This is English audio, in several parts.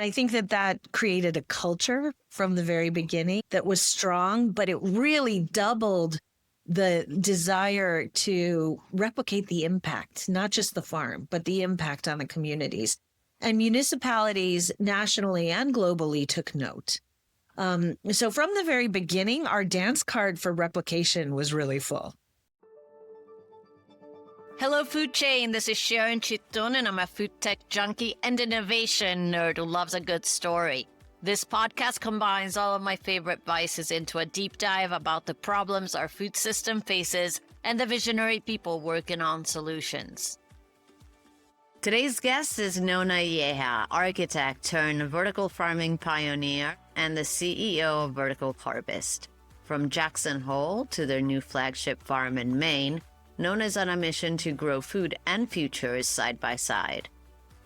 I think that created a culture from the very beginning that was strong, but it really doubled the desire to replicate the impact, not just the farm, but the impact on the communities. And municipalities nationally and globally took note. So from the very beginning, our dance card for replication was really full. Hello, food chain. This is Sharon Chitun, and I'm a food tech junkie and innovation nerd who loves a good story. This podcast combines all of my favorite vices into a deep dive about the problems our food system faces and the visionary people working on solutions. Today's guest is Nona Yehia, architect turned vertical farming pioneer and the CEO of Vertical Harvest. From Jackson Hole to their new flagship farm in Maine, Nona's on a mission to grow food and futures side by side.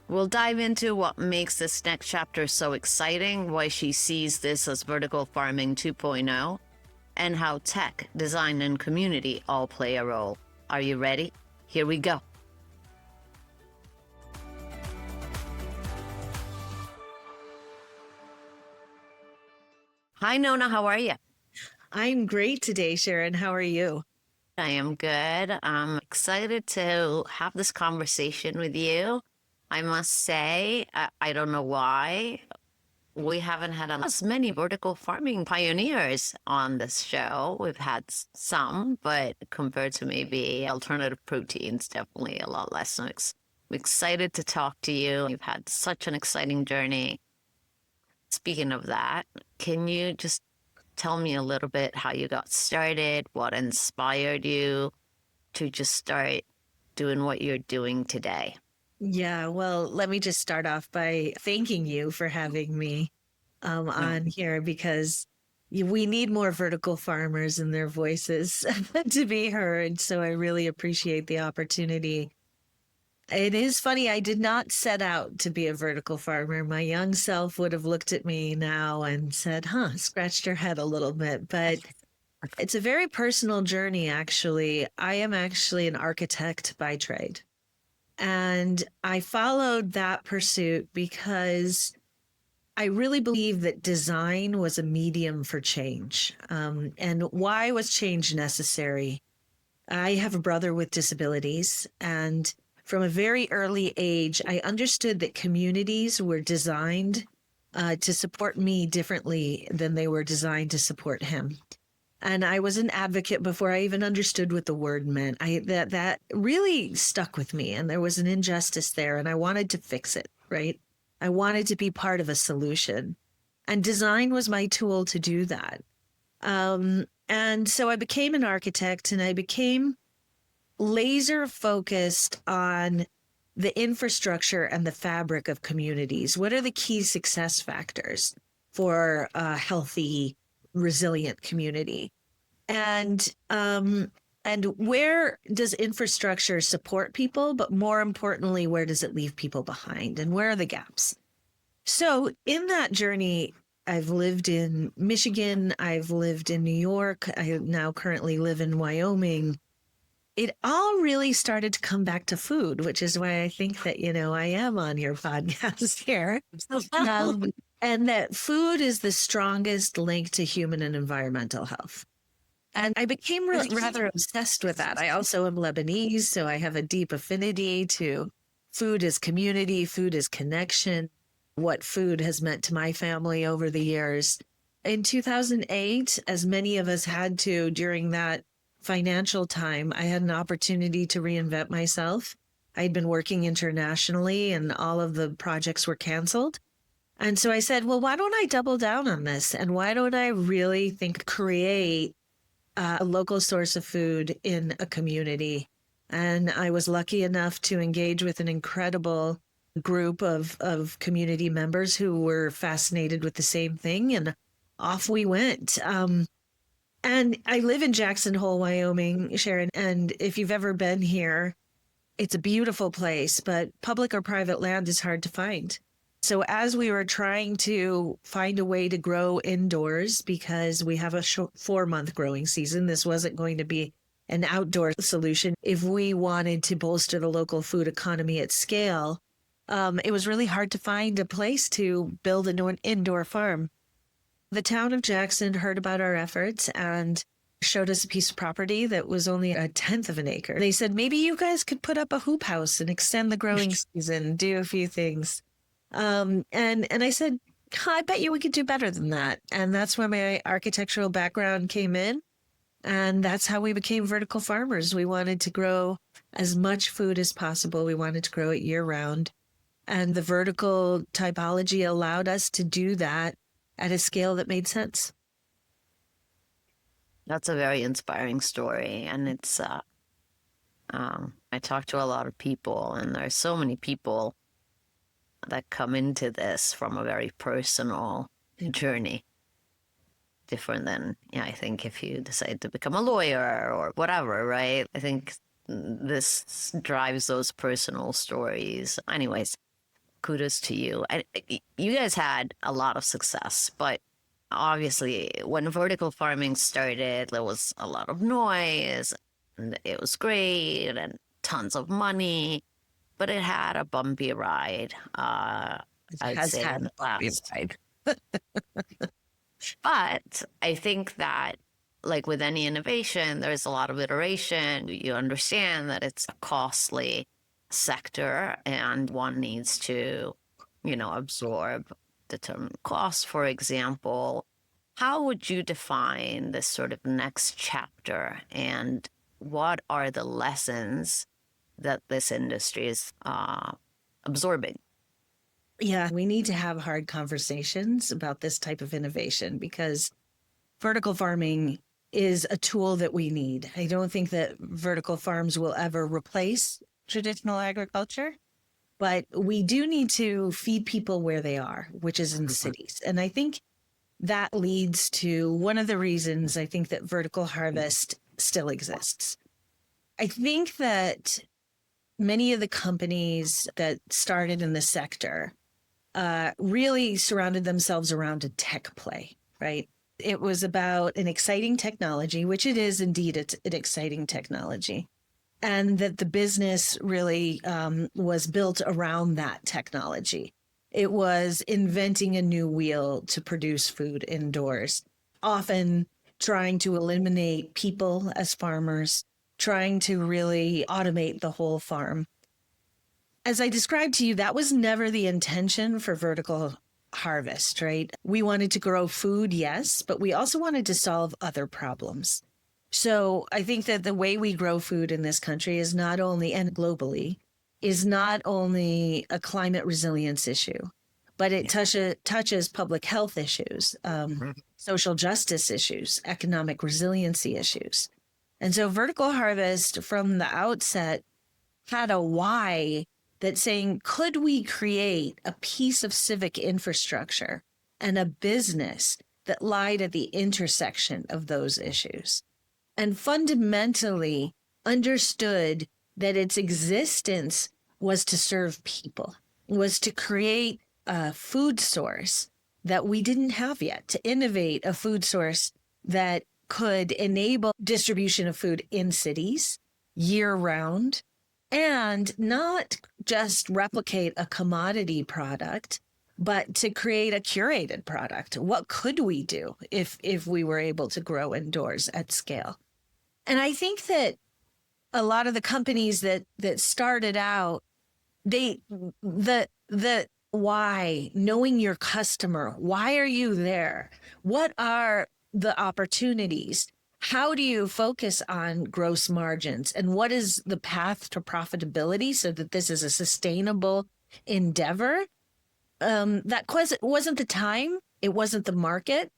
We'll dive into what makes this next chapter so exciting, why she sees this as vertical farming 2.0, and how tech, design, and community all play a role. Are you ready? Here we go. Hi, Nona. How are you? I'm great today, Sharon. How are you? I am good. I'm excited to have this conversation with you. I must say, I don't know why we haven't had as many vertical farming pioneers on this show. We've had some, but compared to maybe alternative proteins, definitely a lot less. So I'm excited to talk to you. You've had such an exciting journey. Speaking of that, can you just tell me a little bit how you got started, what inspired you to just start doing what you're doing today? Yeah, well, let me just start off by thanking you for having me on here because we need more vertical farmers and their voices to be heard. So I really appreciate the opportunity. It is funny, I did not set out to be a vertical farmer. My young self would have looked at me now and said, scratched her head a little bit. But it's a very personal journey, actually. I am actually an architect by trade. And I followed that pursuit because I really believe that design was a medium for change. And why was change necessary? I have a brother with disabilities, and from a very early age, I understood that communities were designed to support me differently than they were designed to support him. And I was an advocate before I even understood what the word meant. That really stuck with me, and there was an injustice there, and I wanted to fix it, right? I wanted to be part of a solution, and design was my tool to do that. And so I became an architect, and I became laser focused on the infrastructure and the fabric of communities. What are the key success factors for a healthy, resilient community? And where does infrastructure support people? But more importantly, where does it leave people behind? And where are the gaps? So in that journey, I've lived in Michigan. I've lived in New York. I now currently live in Wyoming. It all really started to come back to food, which is why I think that, I am on your podcast here. And that food is the strongest link to human and environmental health. And I became rather obsessed with that. I also am Lebanese, so I have a deep affinity to food as community, food as connection, what food has meant to my family over the years. In 2008, as many of us had to during that financial time, I had an opportunity to reinvent myself. I'd been working internationally and all of the projects were canceled. And so I said, well, why don't I double down on this? And why don't I really create a local source of food in a community? And I was lucky enough to engage with an incredible group of community members who were fascinated with the same thing. And off we went. And I live in Jackson Hole, Wyoming, Sharon. And if you've ever been here, it's a beautiful place, but public or private land is hard to find. So as we were trying to find a way to grow indoors, because we have a 4-month growing season, this wasn't going to be an outdoor solution. If we wanted to bolster the local food economy at scale, it was really hard to find a place to build an indoor farm. The town of Jackson heard about our efforts and showed us a piece of property that was only a tenth of an acre. They said, maybe you guys could put up a hoop house and extend the growing season, do a few things. And I said, I bet you we could do better than that. And that's where my architectural background came in. And that's how we became vertical farmers. We wanted to grow as much food as possible. We wanted to grow it year round. And the vertical typology allowed us to do that at a scale that made sense. That's a very inspiring story. And it's, I talk to a lot of people, and there's so many people that come into this from a very personal journey. Different than, I think if you decide to become a lawyer or whatever, right? I think this drives those personal stories. Anyways, kudos to you. You guys had a lot of success, but obviously when vertical farming started, there was a lot of noise, and it was great and tons of money, but it had a bumpy ride. It has had a bumpy ride. But I think that, like with any innovation, there's a lot of iteration. You understand that it's a costly sector and one needs to, absorb determined costs. For example, how would you define this sort of next chapter, and what are the lessons that this industry is absorbing? Yeah, we need to have hard conversations about this type of innovation because vertical farming is a tool that we need. I don't think that vertical farms will ever replace traditional agriculture, but we do need to feed people where they are, which is in cities. And I think that leads to one of the reasons I think that vertical harvest still exists. I think that many of the companies that started in the sector really surrounded themselves around a tech play, right? It was about an exciting technology, which it is indeed an exciting technology, and that the business really was built around that technology. It was inventing a new wheel to produce food indoors, often trying to eliminate people as farmers, trying to really automate the whole farm. As I described to you, that was never the intention for vertical harvest, right? We wanted to grow food, yes, but we also wanted to solve other problems. So I think that the way we grow food in this country is not only, and globally, is not only a climate resilience issue, but it touches public health issues, social justice issues, economic resiliency issues. And so vertical harvest from the outset had a why that's saying, could we create a piece of civic infrastructure and a business that lied at the intersection of those issues and fundamentally understood that its existence was to serve people, was to create a food source that we didn't have yet, to innovate a food source that could enable distribution of food in cities year round, and not just replicate a commodity product, but to create a curated product. What could we do if we were able to grow indoors at scale? And I think that a lot of the companies that started out, the why, knowing your customer, why are you there? What are the opportunities? How do you focus on gross margins? And what is the path to profitability so that this is a sustainable endeavor? That wasn't the time. It wasn't the market.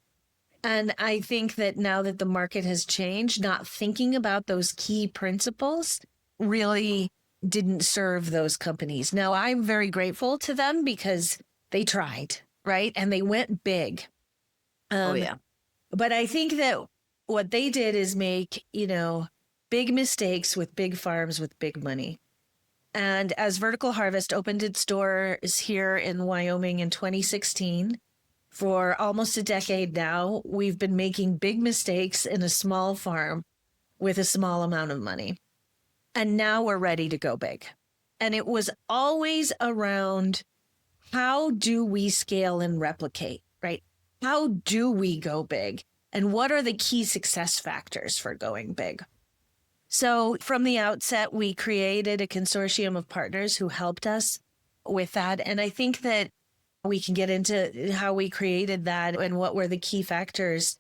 And I think that now that the market has changed, not thinking about those key principles really didn't serve those companies. Now, I'm very grateful to them because they tried, right? And they went big. But I think that what they did is make, big mistakes with big farms with big money. And as Vertical Harvest opened its doors here in Wyoming in 2016, for almost a decade now, we've been making big mistakes in a small farm with a small amount of money. And now we're ready to go big. And it was always around, how do we scale and replicate, right? How do we go big? And what are the key success factors for going big? So from the outset, we created a consortium of partners who helped us with that. And I think that we can get into how we created that and what were the key factors.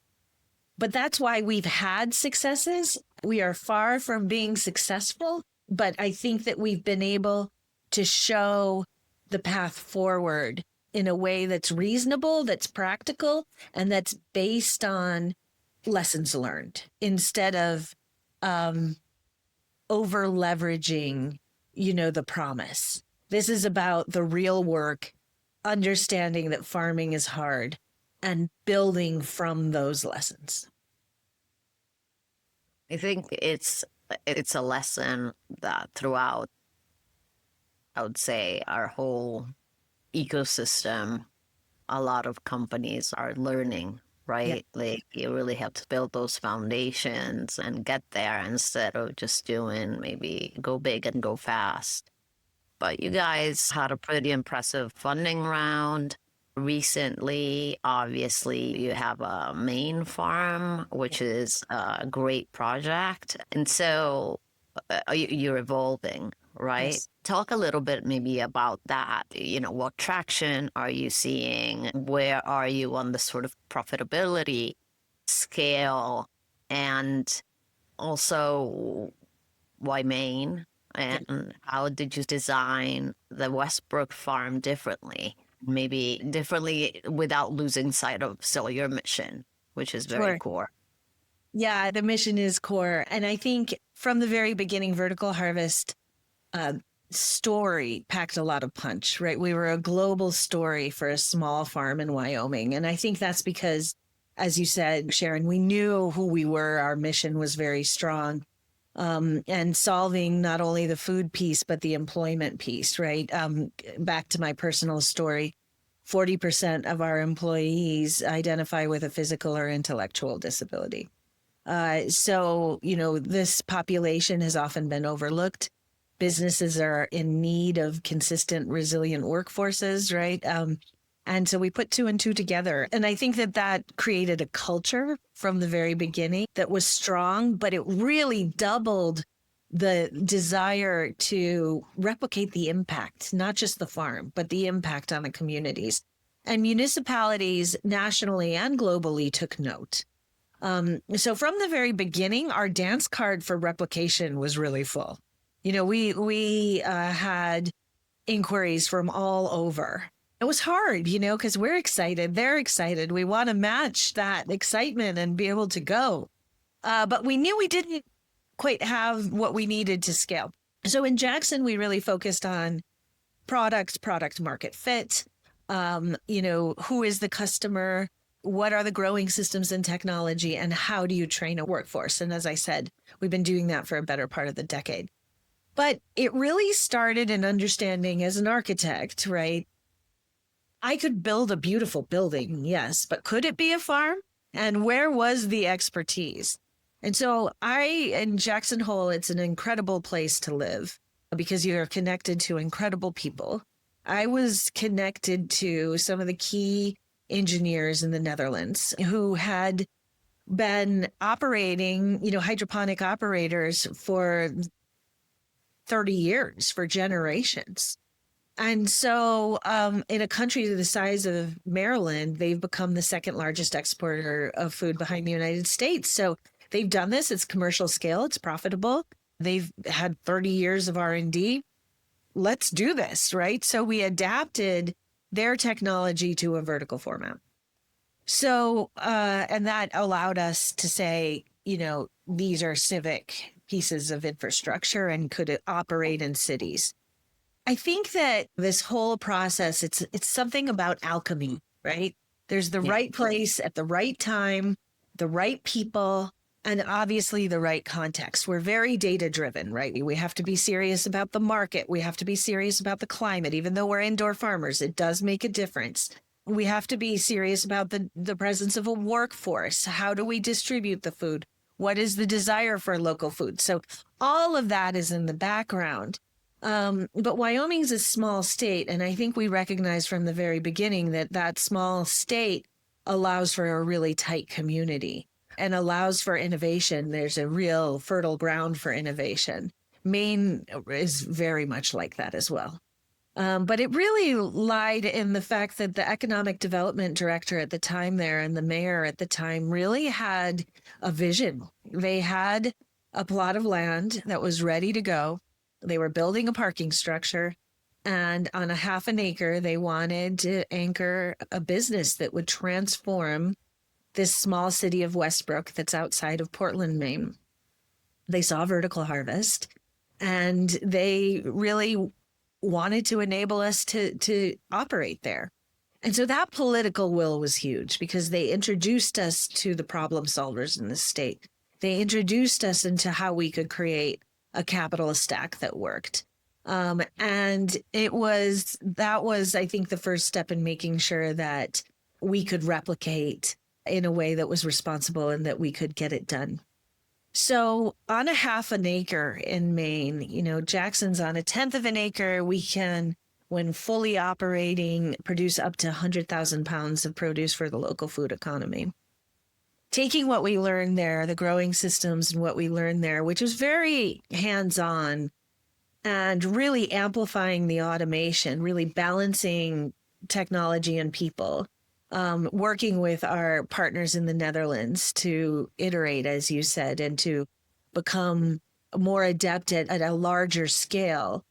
But that's why we've had successes. We are far from being successful, but I think that we've been able to show the path forward in a way that's reasonable, that's practical, and that's based on lessons learned instead of over leveraging, the promise. This is about the real work, understanding that farming is hard and building from those lessons. I think it's a lesson that throughout, I would say, our whole ecosystem, a lot of companies are learning, right? Yeah. Like you really have to build those foundations and get there instead of just doing maybe go big and go fast. But you guys had a pretty impressive funding round recently. Obviously, you have a Maine farm, which is a great project. And so you're evolving, right? Yes. Talk a little bit maybe about that. What traction are you seeing? Where are you on the sort of profitability scale? And also, why Maine? And how did you design the Westbrook farm differently? Maybe differently without losing sight of still your mission, which is very Sure. core. Yeah, the mission is core. And I think from the very beginning, Vertical Harvest story packed a lot of punch, right? We were a global story for a small farm in Wyoming. And I think that's because, as you said, Sharon, we knew who we were. Our mission was very strong. And solving not only the food piece, but the employment piece, right? Back to my personal story, 40% of our employees identify with a physical or intellectual disability. So, this population has often been overlooked. Businesses are in need of consistent, resilient workforces, right? And so we put two and two together. And I think that created a culture from the very beginning that was strong, but it really doubled the desire to replicate the impact, not just the farm, but the impact on the communities. And municipalities nationally and globally took note. So from the very beginning, our dance card for replication was really full. We had inquiries from all over. It was hard, because we're excited. They're excited. We want to match that excitement and be able to go. But we knew we didn't quite have what we needed to scale. So in Jackson, we really focused on product market fit. Who is the customer? What are the growing systems and technology? And how do you train a workforce? And as I said, we've been doing that for a better part of the decade. But it really started in understanding as an architect, right? I could build a beautiful building, yes, but could it be a farm? And where was the expertise? And so in Jackson Hole, it's an incredible place to live because you're connected to incredible people. I was connected to some of the key engineers in the Netherlands who had been operating, hydroponic operators for 30 years, for generations. And so in a country the size of Maryland, they've become the second largest exporter of food behind the United States. So they've done this. It's commercial scale. It's profitable. They've had 30 years of R&D. Let's do this, right? So we adapted their technology to a vertical format. So, and that allowed us to say, these are civic pieces of infrastructure and could operate in cities. I think that this whole process, it's something about alchemy, right? There's the right place at the right time, the right people, and obviously the right context. We're very data driven, right? We have to be serious about the market. We have to be serious about the climate. Even though we're indoor farmers, it does make a difference. We have to be serious about the presence of a workforce. How do we distribute the food? What is the desire for local food? So all of that is in the background. But Wyoming's a small state, and I think we recognize from the very beginning that that small state allows for a really tight community and allows for innovation. There's a real fertile ground for innovation. Maine is very much like that as well. But it really lied in the fact that the economic development director at the time there and the mayor at the time really had a vision. They had a plot of land that was ready to go. They were building a parking structure. And on a half an acre, they wanted to anchor a business that would transform this small city of Westbrook that's outside of Portland, Maine. They saw vertical harvest and they really wanted to enable us to operate there. And so that political will was huge because they introduced us to the problem solvers in the state. They introduced us into how we could create a capitalist stack that worked. And that was, I think, the first step in making sure that we could replicate in a way that was responsible and that we could get it done. So on a half an acre in Maine, Jackson's on a tenth of an acre. We can, when fully operating, produce up to 100,000 pounds of produce for the local food economy. Taking what we learned there, the growing systems and what we learned there, which was very hands-on, and really amplifying the automation, really balancing technology and people, working with our partners in the Netherlands to iterate, as you said, and to become more adept at a larger scale.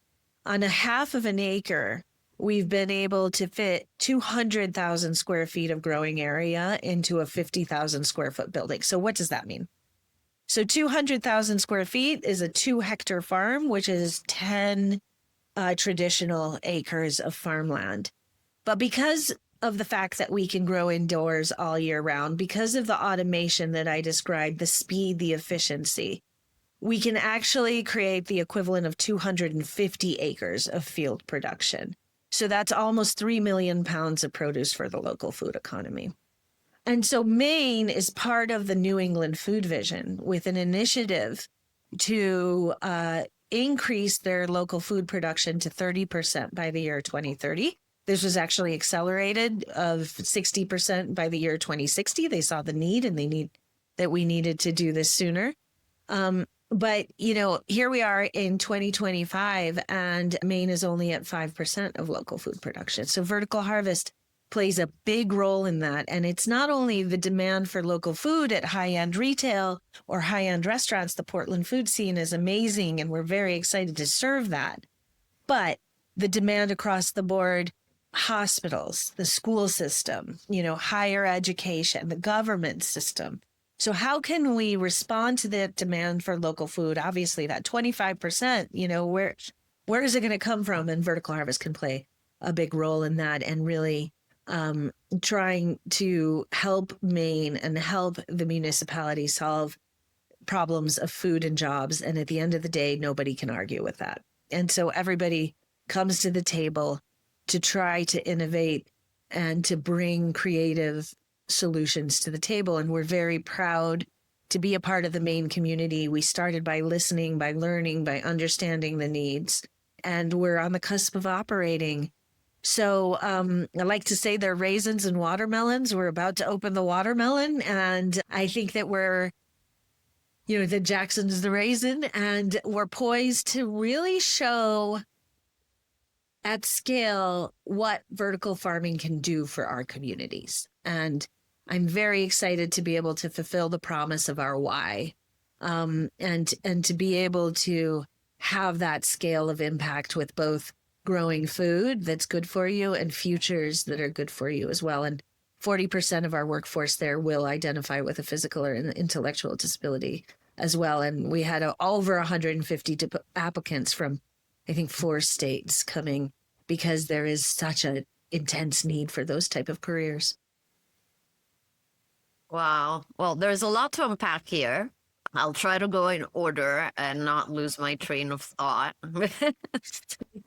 On a half of an acre, we've been able to fit 200,000 square feet of growing area into a 50,000 square foot building. So what does that mean? So 200,000 square feet is a 2-hectare farm, which is 10 traditional acres of farmland. But because of the fact that we can grow indoors all year round, because of the automation that I described, the speed, the efficiency, we can actually create the equivalent of 250 acres of field production. So that's almost 3 million pounds of produce for the local food economy. And so Maine is part of the New England Food Vision with an initiative to increase their local food production to 30% by the year 2030. This was actually accelerated of 60% by the year 2060. They saw the need and we needed to do this sooner. But, here we are in 2025 and Maine is only at 5% of local food production. So vertical harvest plays a big role in that. And it's not only the demand for local food at high-end retail or high-end restaurants. The Portland food scene is amazing and we're very excited to serve that. But the demand across the board, hospitals, the school system, higher education, the government system. So how can we respond to that demand for local food? Obviously, that 25%, where is it going to come from? And vertical harvest can play a big role in that and really trying to help Maine and help the municipality solve problems of food and jobs. And at the end of the day, nobody can argue with that. And so everybody comes to the table to try to innovate and to bring creative solutions to the table. And we're very proud to be a part of the Maine community. We started by listening, by learning, by understanding the needs, and we're on the cusp of operating. So I like to say they're raisins and watermelons. We're about to open the watermelon, and I think that that Jackson's the raisin, and we're poised to really show at scale what vertical farming can do for our communities. And I'm very excited to be able to fulfill the promise of our why, and to be able to have that scale of impact with both growing food that's good for you and futures that are good for you as well. And 40% of our workforce there will identify with a physical or an intellectual disability as well. And we had over 150 applicants from, I think, 4 states coming because there is such an intense need for those type of careers. Wow. Well, there's a lot to unpack here. I'll try to go in order and not lose my train of thought.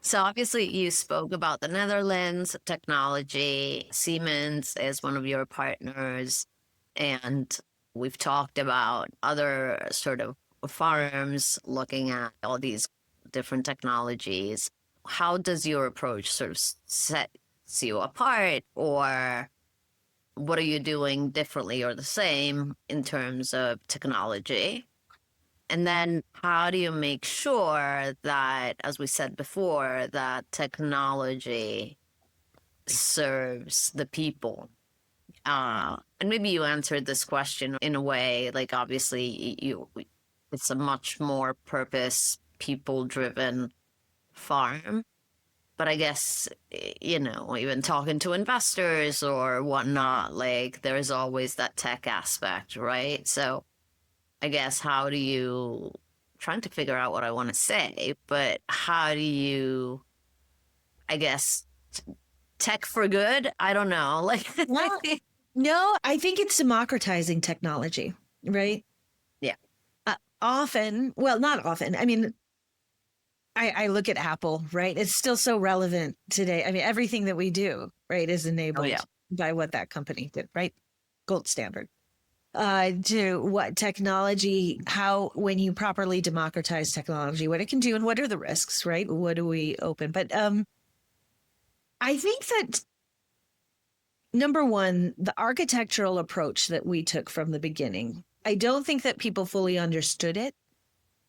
So obviously you spoke about the Netherlands, technology, Siemens is one of your partners, and we've talked about other sort of farms looking at all these different technologies. How does your approach sort of sets you apart, or what are you doing differently or the same in terms of technology? And then how do you make sure that, as we said before, that technology serves the people? And maybe you answered this question in a way, like obviously it's a much more purpose, people driven farm. But I guess, even talking to investors or whatnot, like there's always that tech aspect, right? So I guess how do you, trying to figure out what I want to say, but how do you, I guess, tech for good? I don't know. Like, Well, no, I think it's democratizing technology, right? yeah. Often, well, not often. I mean, I look at Apple, right? It's still so relevant today. I mean, everything that we do, right, is enabled yeah. by what that company did, right? Gold standard. To what technology, how, when you properly democratize technology, what it can do and what are the risks, right? What do we open? But I think that number one, the architectural approach that we took from the beginning, I don't think that people fully understood it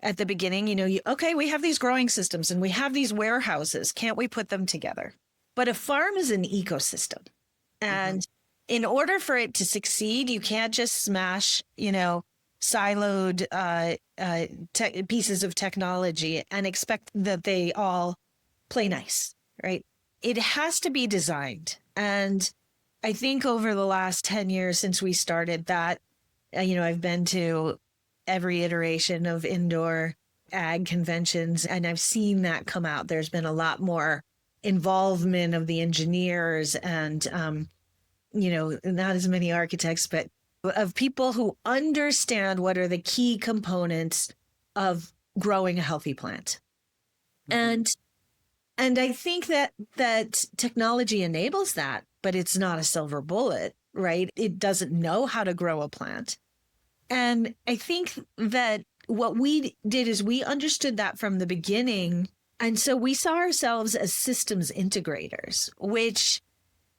at the beginning. Okay, we have these growing systems and we have these warehouses. Can't we put them together? But a farm is an ecosystem. And in order for it to succeed, you can't just smash, siloed pieces of technology and expect that they all play nice, right? It has to be designed. And I think over the last 10 years since we started that, I've been to every iteration of indoor ag conventions, and I've seen that come out. There's been a lot more involvement of the engineers and, not as many architects, but of people who understand what are the key components of growing a healthy plant. And I think that technology enables that, but it's not a silver bullet, right? It doesn't know how to grow a plant. And I think that what we did is we understood that from the beginning. And so we saw ourselves as systems integrators, which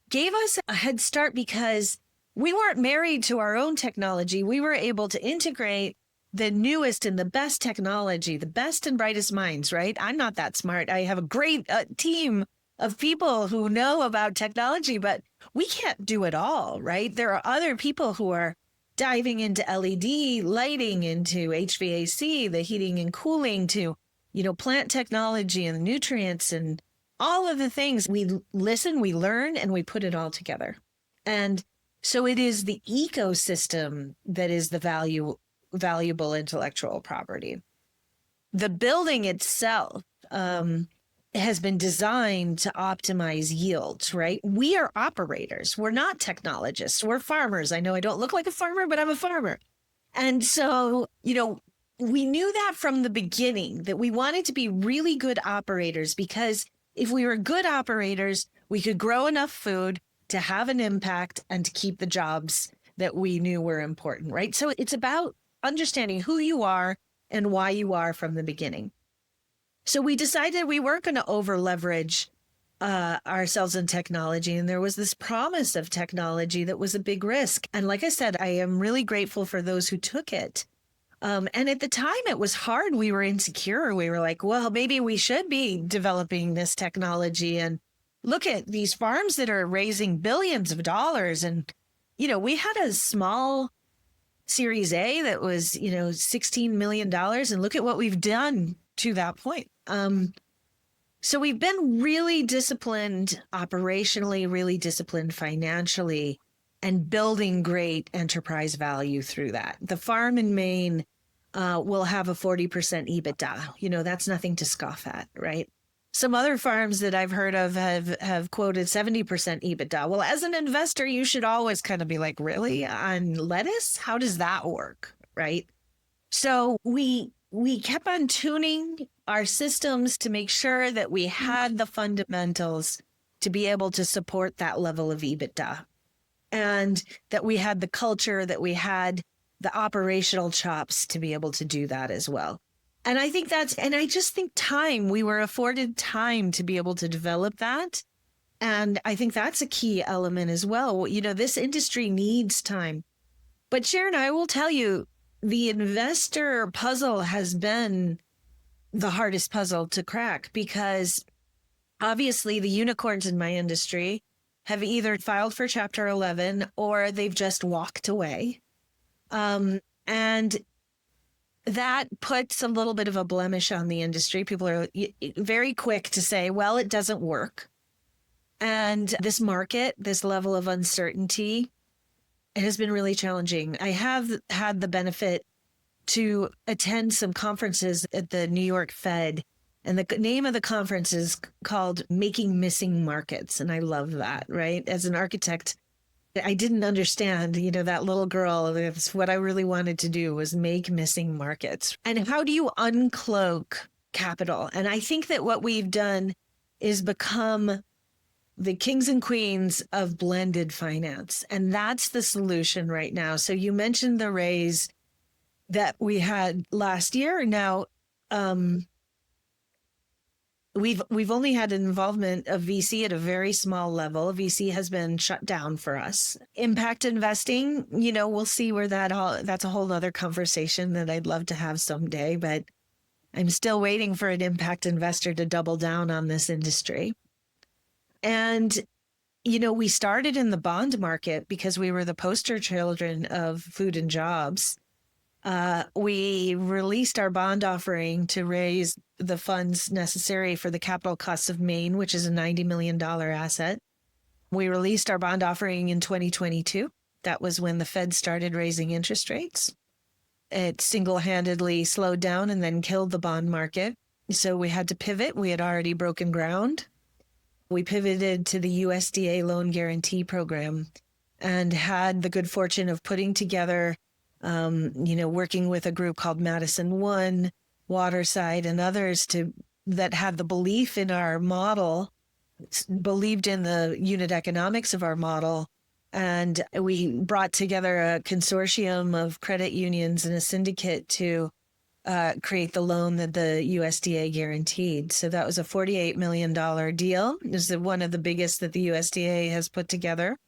gave us a head start because we weren't married to our own technology. We were able to integrate the newest and the best technology, the best and brightest minds, right? I'm not that smart. I have a great team of people who know about technology, but we can't do it all, right? There are other people who are diving into LED lighting, into HVAC, the heating and cooling, to, plant technology and nutrients and all of the things. We listen, we learn, and we put it all together. And so it is the ecosystem that is the valuable intellectual property. The building itself has been designed to optimize yields, right? We are operators. We're not technologists. We're farmers. I know I don't look like a farmer, but I'm a farmer. And so, we knew that from the beginning, that we wanted to be really good operators, because if we were good operators, we could grow enough food to have an impact and to keep the jobs that we knew were important, right? So it's about understanding who you are and why you are from the beginning. So we decided we weren't going to over leverage ourselves in technology. And there was this promise of technology that was a big risk. And like I said, I am really grateful for those who took it. And at the time, it was hard. We were insecure. We were like, well, maybe we should be developing this technology. And look at these farms that are raising billions of dollars. And, we had a small Series A that was, $16 million. And look at what we've done to that point. So we've been really disciplined operationally, really disciplined financially, and building great enterprise value through that. The farm in Maine will have a 40% EBITDA. That's nothing to scoff at, right? Some other farms that I've heard of have quoted 70% EBITDA. Well, as an investor, you should always kind of be like, really? On lettuce? How does that work, right? So we kept on tuning our systems to make sure that we had the fundamentals to be able to support that level of EBITDA, and that we had the culture, that we had the operational chops to be able to do that as well. And I think and I just think we were afforded time to be able to develop that. And I think that's a key element as well. This industry needs time. But Sharon, I will tell you, the investor puzzle has been the hardest puzzle to crack, because obviously the unicorns in my industry have either filed for Chapter 11 or they've just walked away. And that puts a little bit of a blemish on the industry. People are very quick to say, well, it doesn't work. And this market, this level of uncertainty, it has been really challenging. I have had the benefit to attend some conferences at the New York Fed. And the name of the conference is called Making Missing Markets. And I love that, right? As an architect, I didn't understand, that little girl. That's what I really wanted to do, was make missing markets. And how do you uncloak capital? And I think that what we've done is become the kings and queens of blended finance. And that's the solution right now. So you mentioned the raise that we had last year. Now, we've only had an involvement of VC at a very small level. VC has been shut down for us. Impact investing, we'll see where that's a whole other conversation that I'd love to have someday, but I'm still waiting for an impact investor to double down on this industry. And, we started in the bond market because we were the poster children of food and jobs. We released our bond offering to raise the funds necessary for the capital costs of Maine, which is a $90 million asset. We released our bond offering in 2022. That was when the Fed started raising interest rates. It single-handedly slowed down and then killed the bond market. So we had to pivot. We had already broken ground. We pivoted to the USDA loan guarantee program and had the good fortune of putting together working with a group called Madison One, Waterside, and others that had the belief in our model, believed in the unit economics of our model. And we brought together a consortium of credit unions and a syndicate to create the loan that the USDA guaranteed. So that was a $48 million deal. It was one of the biggest that the USDA has put together.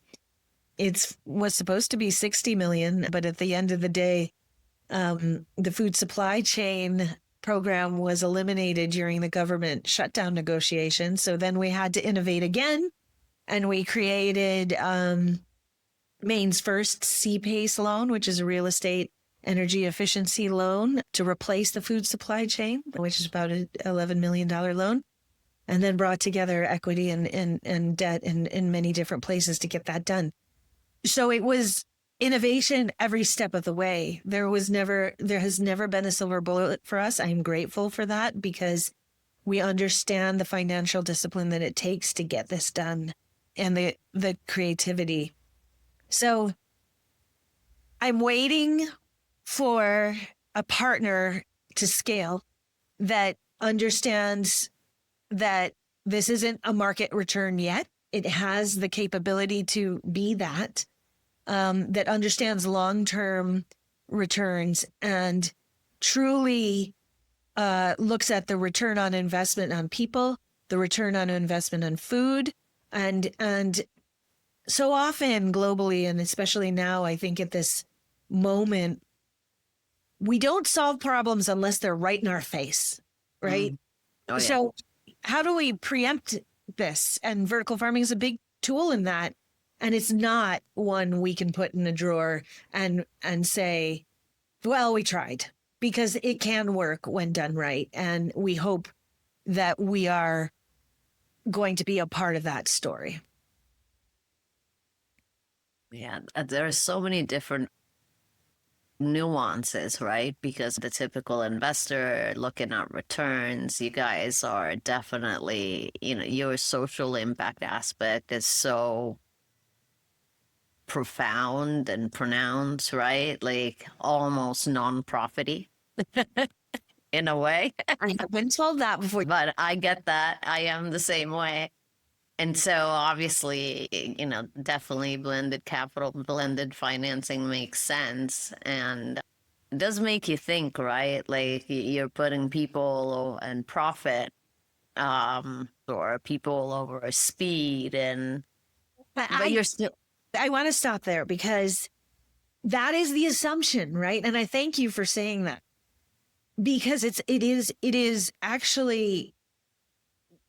It was supposed to be 60 million, but at the end of the day, the food supply chain program was eliminated during the government shutdown negotiations. So then we had to innovate again, and we created Maine's first CPACE loan, which is a real estate energy efficiency loan to replace the food supply chain, which is about an $11 million loan, and then brought together equity and debt in many different places to get that done. So it was innovation every step of the way. There has never been a silver bullet for us. I'm grateful for that, because we understand the financial discipline that it takes to get this done, and the creativity. So I'm waiting for a partner to scale that understands that this isn't a market return yet. It has the capability to be that understands long-term returns and truly looks at the return on investment on people, the return on investment on food, and so often globally, and especially now, I think at this moment, we don't solve problems unless they're right in our face, right? Oh, yeah. So how do we preempt this? And vertical farming is a big tool in that. And it's not one we can put in a drawer and say, well, we tried, because it can work when done right. And we hope that we are going to be a part of that story. Yeah, there are so many different nuances, right? Because the typical investor looking at returns, you guys are definitely, your social impact aspect is so profound and pronounced, right? Like almost non-profity in a way. I have been told that before. But I get that. I am the same way. And so obviously, definitely blended capital, blended financing makes sense. And it does make you think, right? Like you're putting people and profit, or people over speed, and but I you're still, I want to stop there because that is the assumption, right? And I thank you for saying that because it is actually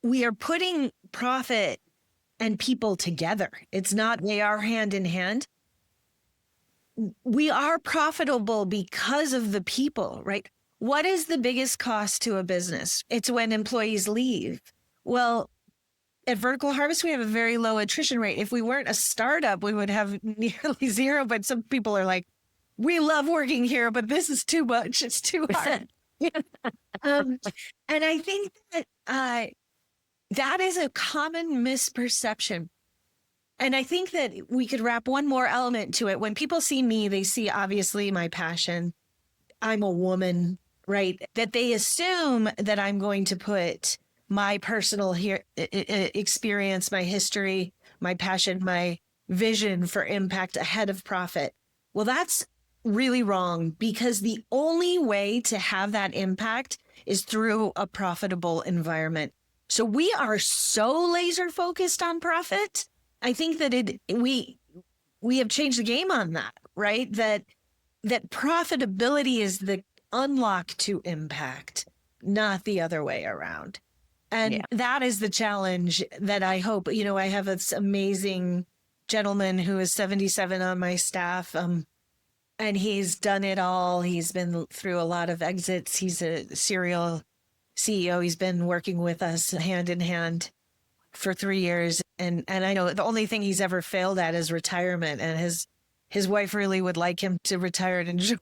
we are putting profit and people together. It's not they are hand in hand. We are profitable because of the people, right? What is the biggest cost to a business? It's when employees leave. Well, at Vertical Harvest, we have a very low attrition rate. If we weren't a startup, we would have nearly zero. But some people are like, we love working here, but this is too much. It's too hard. um, and I think that that is a common misperception. And I think that we could wrap one more element to it. When people see me, they see obviously my passion. I'm a woman, right? That they assume that I'm going to put my personal experience, my history, my passion, my vision for impact ahead of profit. Well, that's really wrong because the only way to have that impact is through a profitable environment. So we are so laser focused on profit. I think that we have changed the game on that, right? That profitability is the unlock to impact, not the other way around. And yeah. that is the challenge that I hope, I have this amazing gentleman who is 77 on my staff. And he's done it all. He's been through a lot of exits. He's a serial CEO. He's been working with us hand in hand for 3 years. And I know the only thing he's ever failed at is retirement. And his wife really would like him to retire and enjoy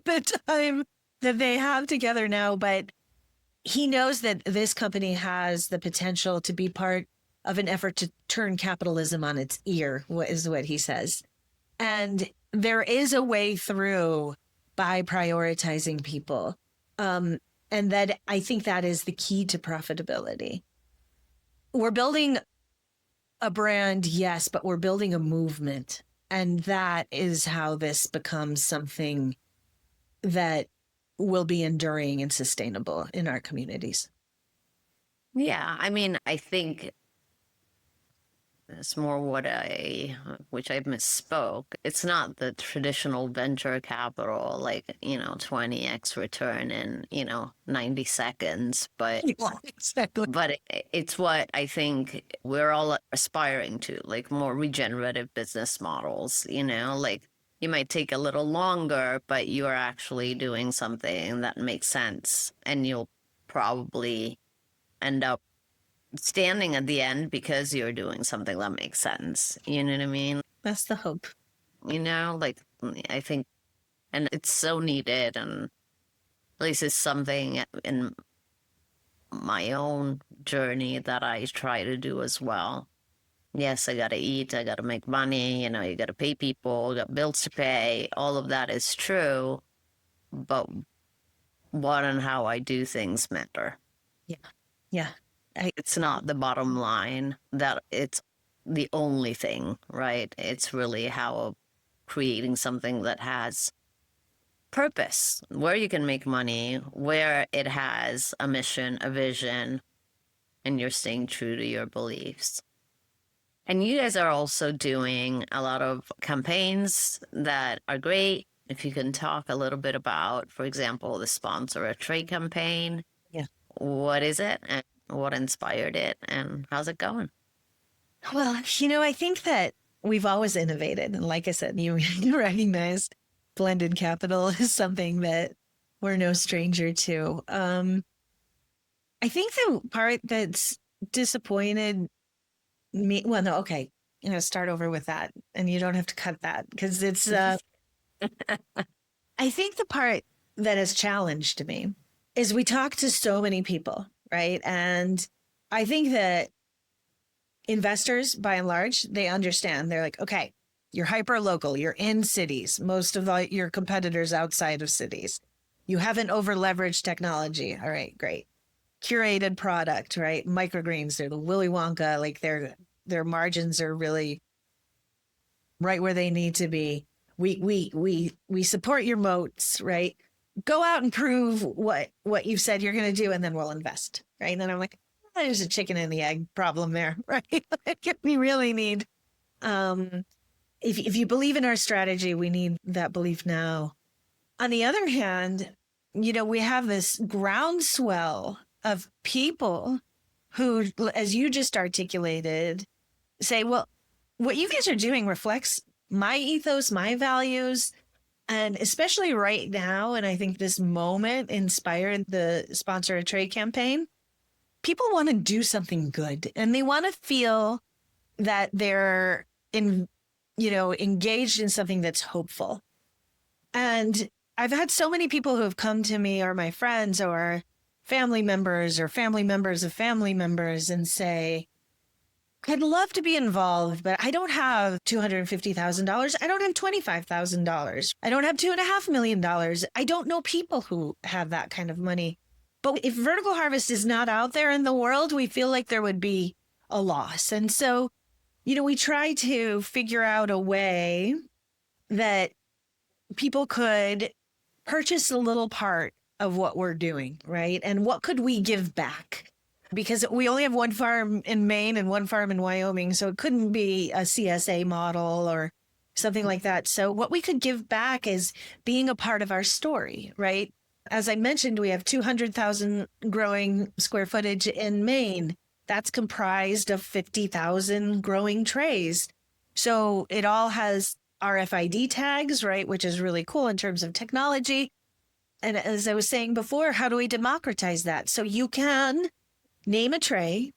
the time that they have together now. But he knows that this company has the potential to be part of an effort to turn capitalism on its ear, is what he says. And there is a way through by prioritizing people. And that I think that is the key to profitability. We're building a brand, yes, but we're building a movement. And that is how this becomes something that will be enduring and sustainable in our communities. Yeah, I mean, I think it's more which I misspoke. It's not the traditional venture capital, like, 20x return in, 90 seconds, but Yeah, exactly. but it's what I think we're all aspiring to, like more regenerative business models, like you might take a little longer, but you are actually doing something that makes sense, and you'll probably end up standing at the end because you're doing something that makes sense. You know what I mean? That's the hope. Like I think, and it's so needed, and at least it's something in my own journey that I try to do as well. Yes, I gotta eat, I gotta make money, you gotta pay people, you got bills to pay. All of that is true, but what and how I do things matter. Yeah. Yeah. It's not the bottom line that it's the only thing, right? It's really how creating something that has purpose, where you can make money, where it has a mission, a vision, and you're staying true to your beliefs. And you guys are also doing a lot of campaigns that are great. If you can talk a little bit about, for example, the Sponsor a Trade campaign. Yeah. What is it and what inspired it and how's it going? Well, I think that we've always innovated. And like I said, you recognized blended capital is something that we're no stranger to. I think the part that's disappointed me, well, no, okay, start over with that. And you don't have to cut that because it's, I think the part that has challenged me is we talk to so many people, right? And I think that investors, by and large, they understand. They're like, okay, you're hyper local, you're in cities, most of your competitors outside of cities. You haven't over leveraged technology. All right, great. Curated product, right? Microgreens, they're the Willy Wonka, like their margins are really right where they need to be. We support your moats, right? go out and prove what you've said you're going to do, and then we'll invest. Right. And then I'm like, there's a chicken and the egg problem there. Right. We really need, if you believe in our strategy, we need that belief now. On the other hand, we have this groundswell of people who, as you just articulated, say, well, what you guys are doing reflects my ethos, my values. And especially right now, and I think this moment inspired the Sponsor a Trade campaign, people want to do something good and they want to feel that they're engaged in something that's hopeful. And I've had so many people who have come to me, or my friends or family members or family members of family members, and say, I'd love to be involved, but I don't have $250,000. I don't have $25,000. I don't have $2.5 million. I don't know people who have that kind of money. But if vertical harvest is not out there in the world, we feel like there would be a loss. And so, we try to figure out a way that people could purchase a little part of what we're doing, right? And what could we give back? Because we only have one farm in Maine and one farm in Wyoming, so it couldn't be a CSA model or something like that. So what we could give back is being a part of our story, right? As I mentioned, we have 200,000 growing square footage in Maine. That's comprised of 50,000 growing trays. So it all has RFID tags, right? Which is really cool in terms of technology. And as I was saying before, how do we democratize that? So you can name a tray,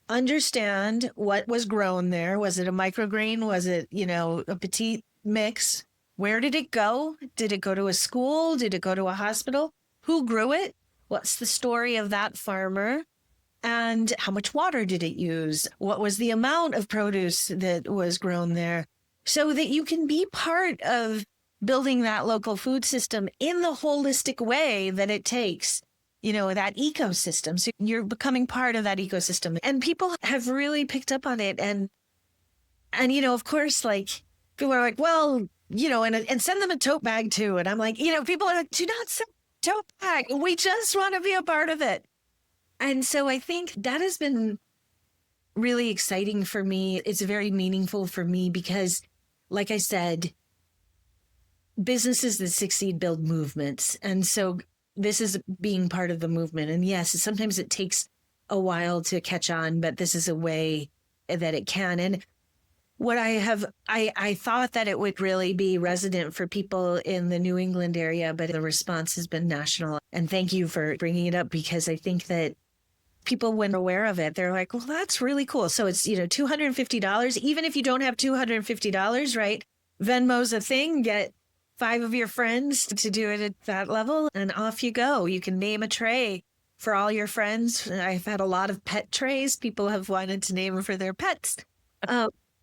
understand what was grown there. Was it a microgreen? Was it, a petite mix? Where did it go? Did it go to a school? Did it go to a hospital? Who grew it? What's the story of that farmer? And how much water did it use? What was the amount of produce that was grown there? So that you can be part of building that local food system in the holistic way that it takes, that ecosystem. So you're becoming part of that ecosystem. And people have really picked up on it. And of course, like, people are like, well, and send them a tote bag too. And I'm like, people are like, do not send a tote bag. We just want to be a part of it. And so I think that has been really exciting for me. It's very meaningful for me because, like I said, businesses that succeed build movements. And so this is being part of the movement. And yes, sometimes it takes a while to catch on, but this is a way that it can. And what I thought that it would really be resident for people in the New England area, but the response has been national. And thank you for bringing it up, because I think that people, when aware of it, they're like, well, that's really cool. So it's, $250, even if you don't have $250, right? Venmo's a thing. Get 5 of your friends to do it at that level, and off you go. You can name a tray for all your friends. I've had a lot of pet trays. People have wanted to name them for their pets,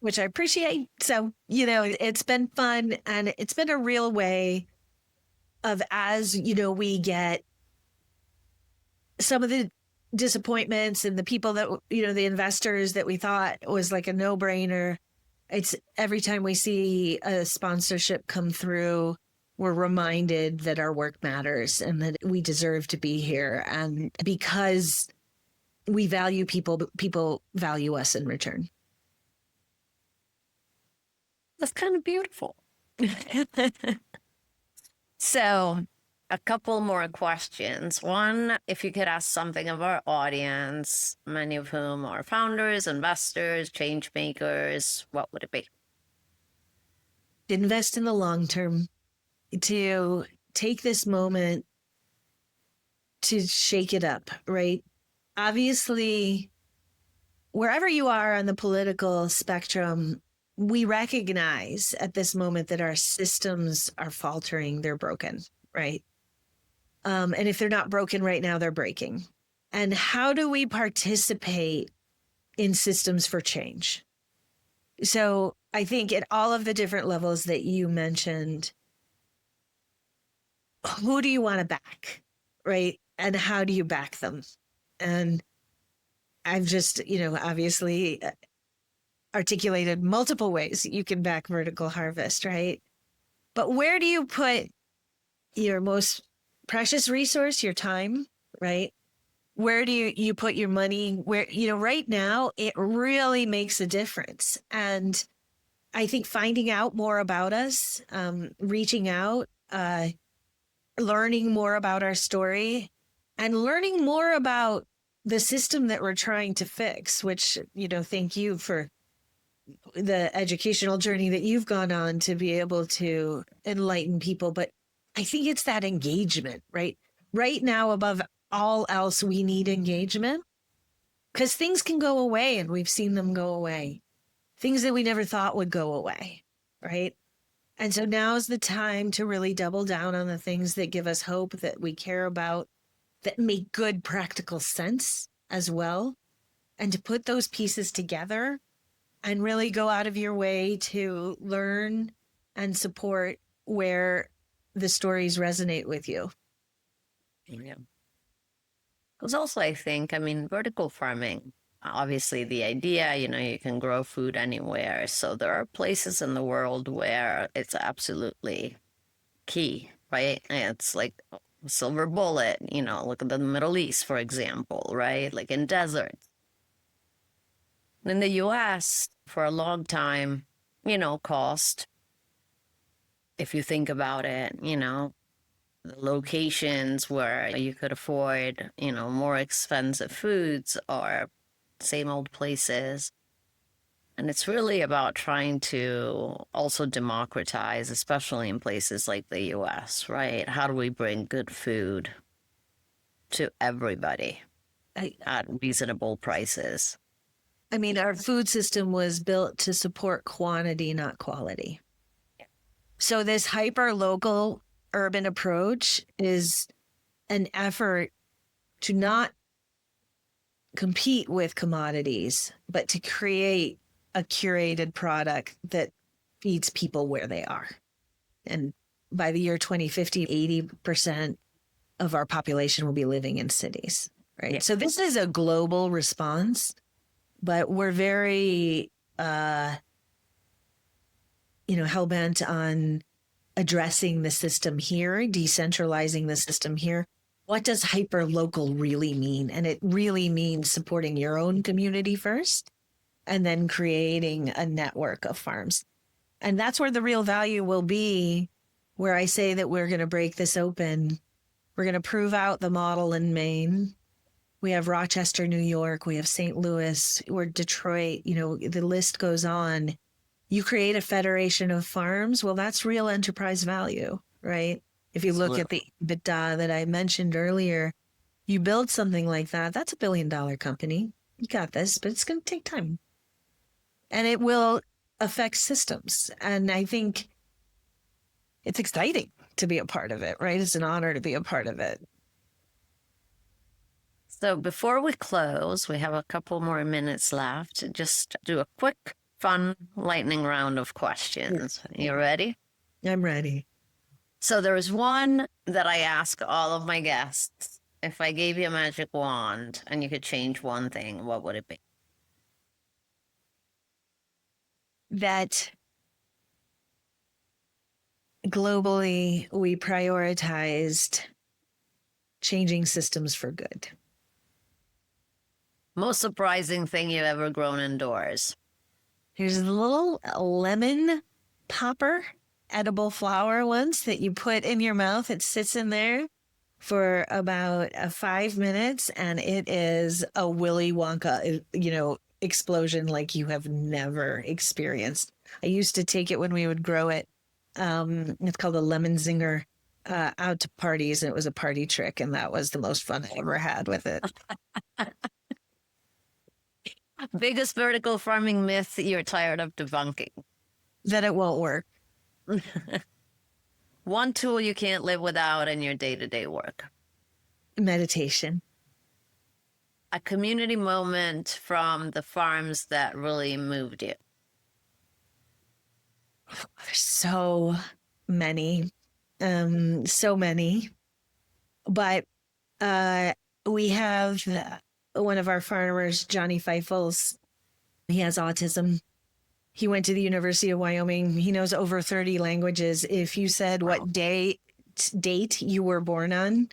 which I appreciate. So, it's been fun, and it's been a real way of, as, we get some of the disappointments and the people that, the investors that we thought was like a no-brainer. It's every time we see a sponsorship come through, we're reminded that our work matters and that we deserve to be here. And because we value people, but people value us in return. That's kind of beautiful. So, a couple more questions. One, if you could ask something of our audience, many of whom are founders, investors, change makers, what would it be? Invest in the long term, to take this moment to shake it up, right? Obviously, wherever you are on the political spectrum, we recognize at this moment that our systems are faltering, they're broken, right? And if they're not broken right now, they're breaking. And how do we participate in systems for change? So I think at all of the different levels that you mentioned, who do you want to back, right? And how do you back them? And I've just, obviously articulated multiple ways you can back vertical harvest, right? But where do you put your most precious resource, your time, right? Where do you put your money? Where, right now, it really makes a difference. And I think finding out more about us, reaching out, learning more about our story, and learning more about the system that we're trying to fix, which, thank you for the educational journey that you've gone on to be able to enlighten people. But I think it's that engagement, right? Right now, above all else, we need engagement, because things can go away, and we've seen them go away. Things that we never thought would go away, right? And so now is the time to really double down on the things that give us hope, that we care about, that make good practical sense as well, and to put those pieces together and really go out of your way to learn and support where the stories resonate with you. Yeah. Because also, I think, vertical farming, obviously the idea, you can grow food anywhere. So there are places in the world where it's absolutely key, right? And it's like a silver bullet, look at the Middle East, for example, right? Like in deserts. In the US, for a long time, cost, if you think about it, the locations where you could afford, more expensive foods or same old places. And it's really about trying to also democratize, especially in places like the US, right? How do we bring good food to everybody at reasonable prices? Our food system was built to support quantity, not quality. So this hyper local urban approach is an effort to not compete with commodities, but to create a curated product that feeds people where they are. And by the year 2050, 80% of our population will be living in cities, right? Yeah. So this is a global response, but we're very, hell-bent on addressing the system here, decentralizing the system here. What does hyper local really mean? And it really means supporting your own community first, and then creating a network of farms. And that's where the real value will be, where I say that we're going to break this open. We're going to prove out the model in Maine. We have Rochester, New York. We have St. Louis or Detroit. The list goes on. You create a federation of farms. Well, that's real enterprise value, right? If you look at the EBITDA that I mentioned earlier, you build something like that, that's $1 billion company. You got this, but it's going to take time. And it will affect systems. And I think it's exciting to be a part of it, right? It's an honor to be a part of it. So before we close, we have a couple more minutes left. Just do a quick, fun, lightning round of questions. You ready? I'm ready. So there is one that I ask all of my guests. If I gave you a magic wand and you could change one thing, what would it be? That globally, we prioritized changing systems for good. Most surprising thing you've ever grown indoors? There's a little lemon popper, edible flower once that you put in your mouth. It sits in there for about 5 minutes, and it is a Willy Wonka, explosion like you have never experienced. I used to take it when we would grow it. It's called a lemon zinger, out to parties, and it was a party trick, and that was the most fun I ever had with it. Biggest vertical farming myth that you're tired of debunking? That it won't work. One tool you can't live without in your day-to-day work? Meditation. A community moment from the farms that really moved you? There's so many. But we have one of our farmers, Johnny Feifels. He has autism. He went to the University of Wyoming. He knows over 30 languages. If you said what day what date you were born on,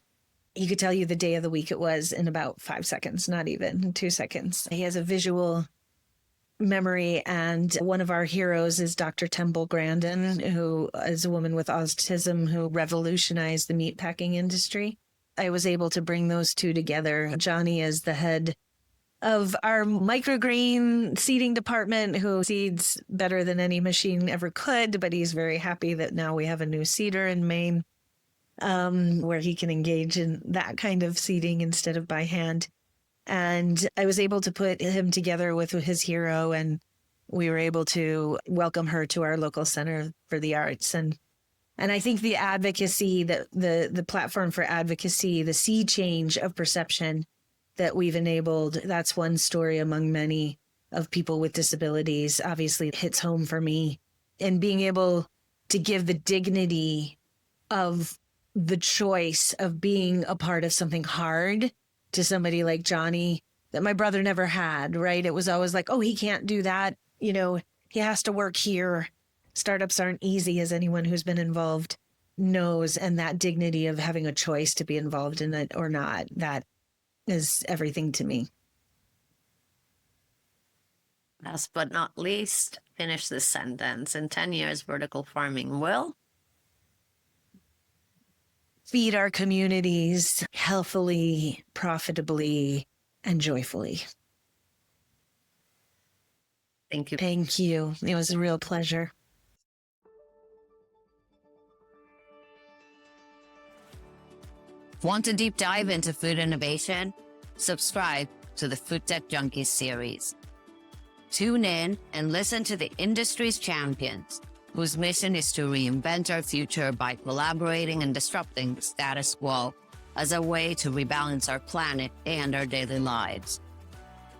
he could tell you the day of the week it was in about 5 seconds, not even 2 seconds. He has a visual memory. And one of our heroes is Dr. Temple Grandin, who is a woman with autism who revolutionized the meatpacking industry. I was able to bring those two together. Johnny is the head of our microgreen seeding department, who seeds better than any machine ever could, but he's very happy that now we have a new seeder in Maine, where he can engage in that kind of seeding instead of by hand. And I was able to put him together with his hero, and we were able to welcome her to our local Center for the Arts. And I think the advocacy, the platform for advocacy, the sea change of perception that we've enabled, that's one story among many of people with disabilities. Obviously, it hits home for me. And being able to give the dignity of the choice of being a part of something hard to somebody like Johnny that my brother never had, right? It was always like, oh, he can't do that. You know, he has to work here. Startups aren't easy, as anyone who's been involved knows. And that dignity of having a choice to be involved in it or not, that is everything to me. Last but not least, finish this sentence. In 10 years, vertical farming will feed our communities healthily, profitably, and joyfully. Thank you. Thank you. It was a real pleasure. Want to deep dive into food innovation? Subscribe to the FoodTech Junkies series. Tune in and listen to the industry's champions, whose mission is to reinvent our future by collaborating and disrupting the status quo as a way to rebalance our planet and our daily lives.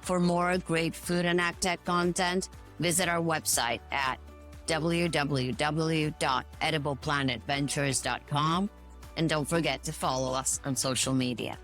For more great food and agtech content, visit our website at www.edibleplanetVentures.com, and don't forget to follow us on social media.